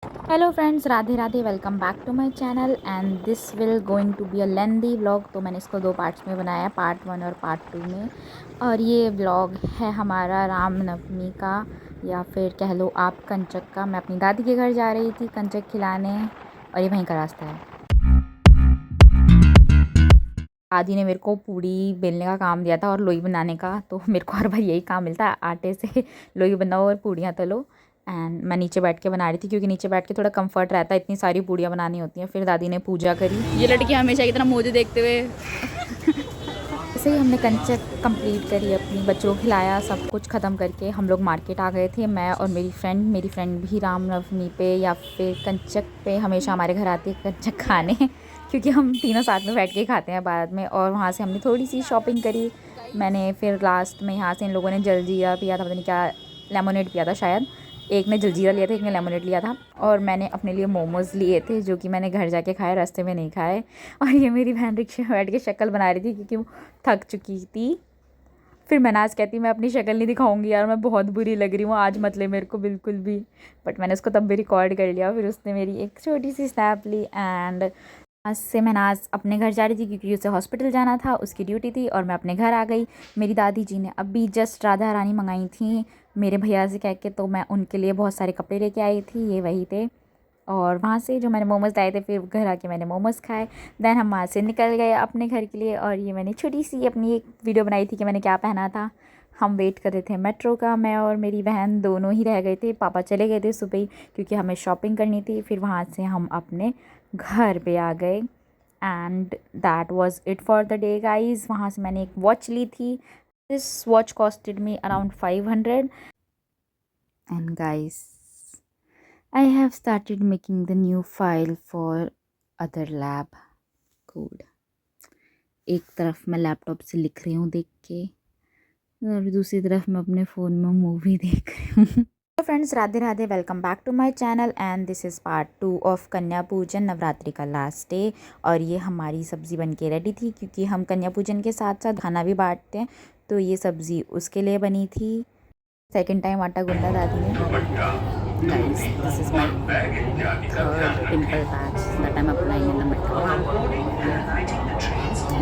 Hello friends, Radhe Radhe. Welcome back to my channel and this will going to be a lengthy vlog. तो मैंने इसको 2 parts में बनाया, part 1 और पार्ट 2 में। और ये व्लॉग है हमारा रामनवमी का, या फिर कह लो आप कंचक का। मैं अपनी दादी के घर जा रही थी कंचक खिलाने, और ये वहीं का रास्ता है। दादी ने मेरे को पूड़ी बेलने का काम दिया था और लोई बनाने का, तो मेरे को हर बार यही काम मिलता है, आटे से लोई बनाओ और पूड़ियाँ तलो। एंड मैं नीचे बैठ के बना रही थी क्योंकि नीचे बैठ के थोड़ा कंफर्ट रहता है, इतनी सारी पूड़ियाँ बनानी होती हैं। फिर दादी ने पूजा करी। ये लड़की हमेशा की तरह मुझे देखते हुए ऐसे ही हमने कंचक कंप्लीट करी, अपनी बच्चों को खिलाया, सब कुछ ख़त्म करके हम लोग मार्केट आ गए थे। मैं और मेरी फ्रेंड भी रामनवमी पे या फिर कंचक पे हमेशा हमारे घर आती है कंचक खाने क्योंकि हम तीनों साथ में बैठ के खाते हैं बाद में। और वहाँ से हमने थोड़ी सी शॉपिंग करी। मैंने फिर लास्ट में यहाँ से इन लोगों ने जलजीरा पिया था, पता नहीं क्या, लेमोनेड पिया था शायद। एक ने जलजीरा लिया था, एक ने लेमोनेड लिया था। और मैंने अपने लिए मोमोज़ लिए थे जो कि मैंने घर जाके खाए, रास्ते में नहीं खाए। और ये मेरी बहन रिक्शे में बैठ के शक्ल बना रही थी क्योंकि वो थक चुकी थी। फिर मनाज कहती मैं अपनी शक्ल नहीं दिखाऊंगी यार, मैं बहुत बुरी लग रही हूँ आज, मत ले मेरे को बिल्कुल भी। बट मैंने उसको तब भी रिकॉर्ड कर लिया। फिर उसने मेरी एक छोटी सी स्नैप ली। एंड आज से मनाज अपने घर जा रही थी क्योंकि उसे हॉस्पिटल जाना था, उसकी ड्यूटी थी। और मैं अपने घर आ गई। मेरी दादी जी ने अभी जस्ट राधा रानी मंगाई थी मेरे भैया से कह के, तो मैं उनके लिए बहुत सारे कपड़े लेके आई थी, ये वही थे। और वहाँ से जो मैंने मोमोज़ लाए थे, फिर घर आके मैंने मोमोज़ खाए। देन हम वहाँ से निकल गए अपने घर के लिए। और ये मैंने छोटी सी अपनी एक वीडियो बनाई थी कि मैंने क्या पहना था। हम वेट कर रहे थे मेट्रो का, मैं और मेरी बहन दोनों ही रह गए थे, पापा चले गए थे सुबह ही क्योंकि हमें शॉपिंग करनी थी। फिर वहाँ से हम अपने घर पे आ गए। And that was it for the day guys. वहाँ से मैंने एक वॉच ली थी। This watch costed me around 500। And guys, I have started making the new file for other lab code. एक तरफ मैं लैपटॉप से लिख रही हूँ देख के, और दूसरी तरफ मैं अपने फ़ोन में मूवी देख रही हूँ। तो friends, Radhe Radhe. Welcome back to my channel and this is part 2 of Kanya Pujan, Navratri का लास्ट डे। और ये हमारी सब्ज़ी बन के रेडी थी क्योंकि हम कन्या पूजन के साथ साथ खाना भी बांटते हैं, तो ये सब्ज़ी उसके लिए बनी थी। सेकेंड टाइम आटा गूंदा दादी ने। Guys, this is my third pimple patch that I'm applying in the middle.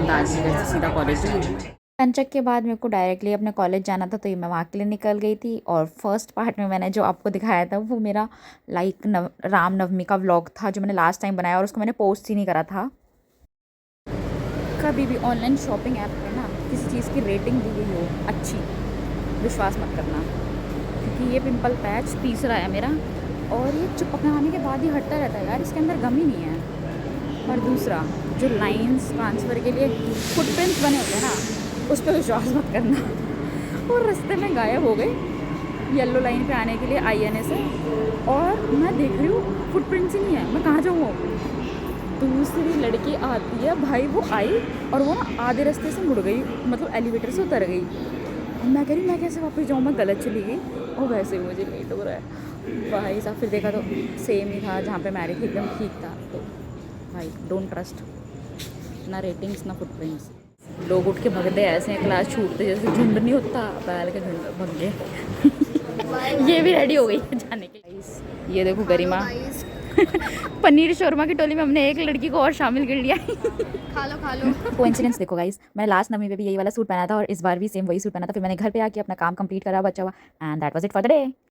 दादी घर से सीधा कॉलेज गई। कंचक के बाद मेरे को डायरेक्टली अपने कॉलेज जाना था, तो ये मैं वहाँ के लिए निकल गई थी। और फर्स्ट पार्ट में मैंने जो आपको दिखाया था वो मेरा रामनवमी का व्लॉग था जो मैंने लास्ट टाइम बनाया, और उसको मैंने पोस्ट ही नहीं करा था। कभी भी ऑनलाइन शॉपिंग ऐप पे ना किसी चीज़ की रेटिंग दी गई हो अच्छी, विश्वास मत करना, क्योंकि ये पिंपल पैच तीसरा है मेरा, और ये चिपकाने के बाद ही हटता रहता है यार, इसके अंदर गम ही नहीं है। और दूसरा, जो लाइंस ट्रांसफ़र के लिए फुटप्रिंट्स बने होते हैं ना, उस पर विश्वास मत करना। और रास्ते में गायब हो गई येलो लाइन पे आने के लिए INA से, और मैं देख रही हूँ फुटप्रिंट्स ही नहीं है, मैं कहाँ जाऊँ। दूसरी लड़की आती है भाई, वो आई और वो ना आधे रास्ते से मुड़ गई, मतलब एलिवेटर से उतर गई। मैं कह रही मैं कैसे वापस जाऊँ, मैं गलत चली गई, और वैसे ही मुझे लेट हो रहा है भाई साहब। फिर देखा तो सेम ही था जहाँ पे मैं रही थी, एकदम ठीक था। तो भाई डोंट ट्रस्ट, ना रेटिंग्स ना फुटप्रिंट्स। लोग उठ के भगते ऐसे हैं, क्लास छूटते जैसे झुंड नहीं होता, बैल के झुंड भग गए। ये भी रेडी हो गई है जाने के लिए। ये देखो गरिमा पनीर शोरमा की टोली में हमने एक लड़की को और शामिल कर लिया। खा लो। कोइंसिडेंस देखो गाइस, मैंने लास्ट नवमी पे भी यही वाला सूट पहना था और इस बार भी सेम वही सूट पहना था। फिर मैंने घर पे आके अपना काम कंप्लीट करा, बचा हुआ, and that was it for the day.